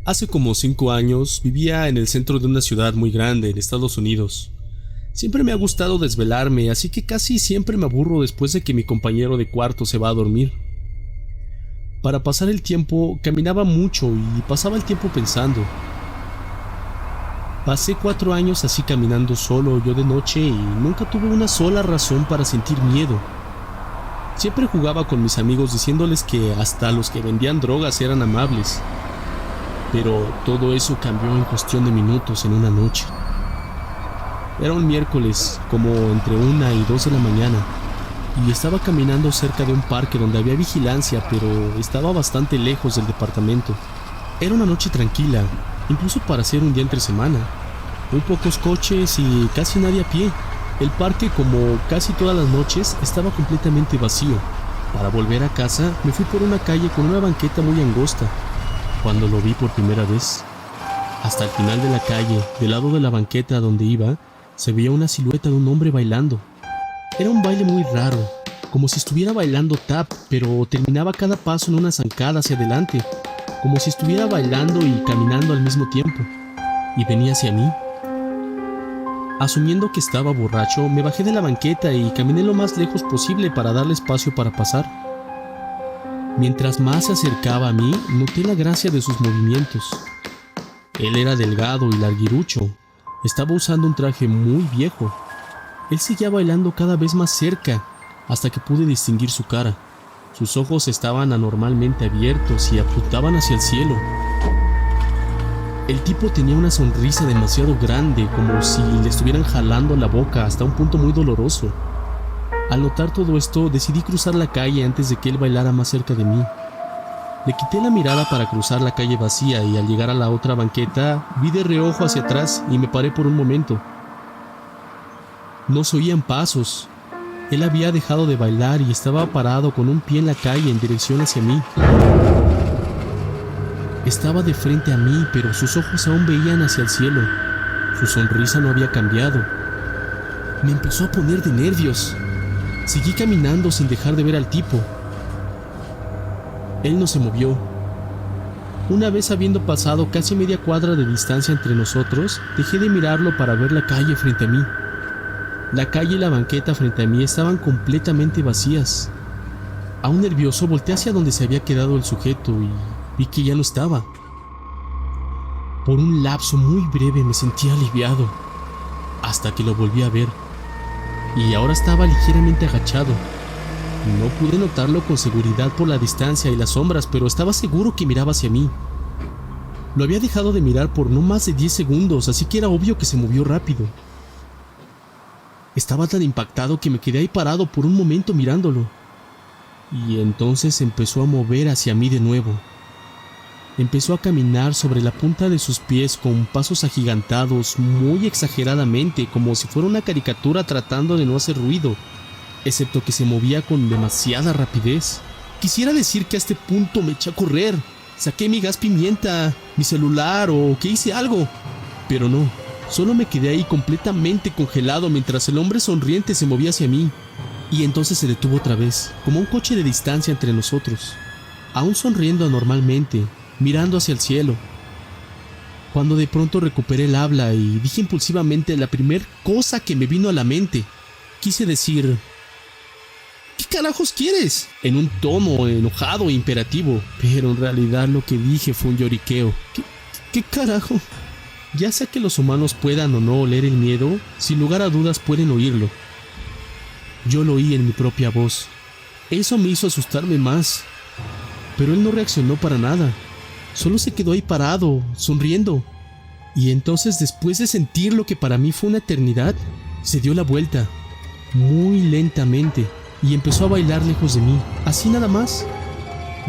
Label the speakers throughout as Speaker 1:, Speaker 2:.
Speaker 1: Hace como 5 años vivía en el centro de una ciudad muy grande en Estados Unidos. Siempre me ha gustado desvelarme, así que casi siempre me aburro después de que mi compañero de cuarto se va a dormir. Para pasar el tiempo, caminaba mucho y pasaba el tiempo pensando. Pasé 4 años así caminando solo yo de noche y nunca tuve una sola razón para sentir miedo. Siempre jugaba con mis amigos diciéndoles que hasta los que vendían drogas eran amables. Pero todo eso cambió en cuestión de minutos en una noche. Era un miércoles, como entre 1 y 2 de la mañana, y estaba caminando cerca de un parque donde había vigilancia, pero estaba bastante lejos del departamento. Era una noche tranquila, incluso para ser un día entre semana. Muy pocos coches y casi nadie a pie. El parque, como casi todas las noches, estaba completamente vacío. Para volver a casa, me fui por una calle con una banqueta muy angosta. Cuando lo vi por primera vez, hasta el final de la calle, del lado de la banqueta donde iba, se veía una silueta de un hombre bailando. Era un baile muy raro, como si estuviera bailando tap, pero terminaba cada paso en una zancada hacia adelante, como si estuviera bailando y caminando al mismo tiempo, y venía hacia mí. Asumiendo que estaba borracho, me bajé de la banqueta y caminé lo más lejos posible para darle espacio para pasar. Mientras más se acercaba a mí, noté la gracia de sus movimientos. Él era delgado y larguirucho. Estaba usando un traje muy viejo. Él seguía bailando cada vez más cerca, hasta que pude distinguir su cara. Sus ojos estaban anormalmente abiertos y apuntaban hacia el cielo. El tipo tenía una sonrisa demasiado grande, como si le estuvieran jalando la boca hasta un punto muy doloroso. Al notar todo esto, decidí cruzar la calle antes de que él bailara más cerca de mí. Le quité la mirada para cruzar la calle vacía y al llegar a la otra banqueta, vi de reojo hacia atrás y me paré por un momento. No se oían pasos. Él había dejado de bailar y estaba parado con un pie en la calle en dirección hacia mí. Estaba de frente a mí, pero sus ojos aún veían hacia el cielo. Su sonrisa no había cambiado. Me empezó a poner de nervios. Seguí caminando sin dejar de ver al tipo. Él no se movió. Una vez habiendo pasado casi media cuadra de distancia entre nosotros, dejé de mirarlo para ver la calle frente a mí. La calle y la banqueta frente a mí estaban completamente vacías. Aún nervioso, volteé hacia donde se había quedado el sujeto y vi que ya no estaba. Por un lapso muy breve me sentí aliviado, hasta que lo volví a ver. Y ahora estaba ligeramente agachado. No pude notarlo con seguridad por la distancia y las sombras, pero estaba seguro que miraba hacia mí. Lo había dejado de mirar por no más de 10 segundos, así que era obvio que se movió rápido. Estaba tan impactado que me quedé ahí parado por un momento mirándolo. Y entonces empezó a mover hacia mí de nuevo. Empezó a caminar sobre la punta de sus pies con pasos agigantados muy exageradamente, como si fuera una caricatura tratando de no hacer ruido, excepto que se movía con demasiada rapidez. Quisiera decir que a este punto me eché a correr, saqué mi gas pimienta, mi celular o que hice algo, pero no, solo me quedé ahí completamente congelado mientras el hombre sonriente se movía hacia mí. Y entonces se detuvo otra vez, como un coche de distancia entre nosotros, aún sonriendo anormalmente, mirando hacia el cielo. Cuando de pronto recuperé el habla y dije impulsivamente la primer cosa que me vino a la mente. Quise decir: ¿qué carajos quieres?, en un tono enojado e imperativo, pero en realidad lo que dije fue un lloriqueo. ¿Qué carajo? Ya sea que los humanos puedan o no oler el miedo, sin lugar a dudas pueden oírlo. Yo lo oí en mi propia voz. Eso me hizo asustarme más. Pero él no reaccionó para nada. Solo se quedó ahí parado, sonriendo. Y entonces, después de sentir lo que para mí fue una eternidad, se dio la vuelta, muy lentamente, y empezó a bailar lejos de mí, así nada más.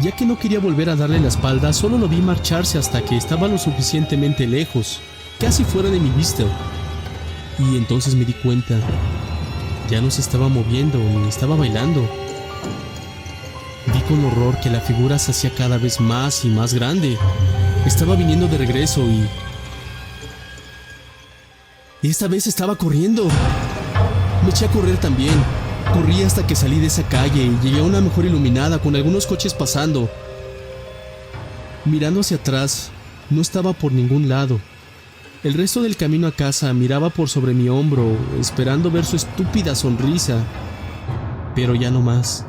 Speaker 1: Ya que no quería volver a darle la espalda, solo lo vi marcharse hasta que estaba lo suficientemente lejos, casi fuera de mi vista. Y entonces me di cuenta. Ya no se estaba moviendo ni estaba bailando. Vi con horror que la figura se hacía cada vez más y más grande. Estaba viniendo de regreso y esta vez estaba corriendo. Me eché a correr también. Corrí hasta que salí de esa calle y llegué a una mejor iluminada con algunos coches pasando. Mirando hacia atrás, No estaba por ningún lado. El resto del camino a casa miraba por sobre mi hombro, esperando ver su estúpida sonrisa, pero ya no más.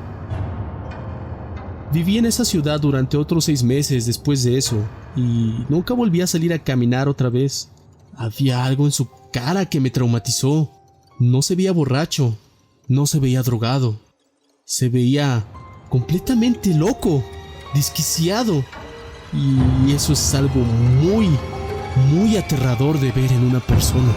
Speaker 1: Viví en esa ciudad durante otros 6 meses después de eso, y nunca volví a salir a caminar otra vez. Había algo en su cara que me traumatizó. No se veía borracho, no se veía drogado, se veía completamente loco, desquiciado, y eso es algo muy aterrador de ver en una persona.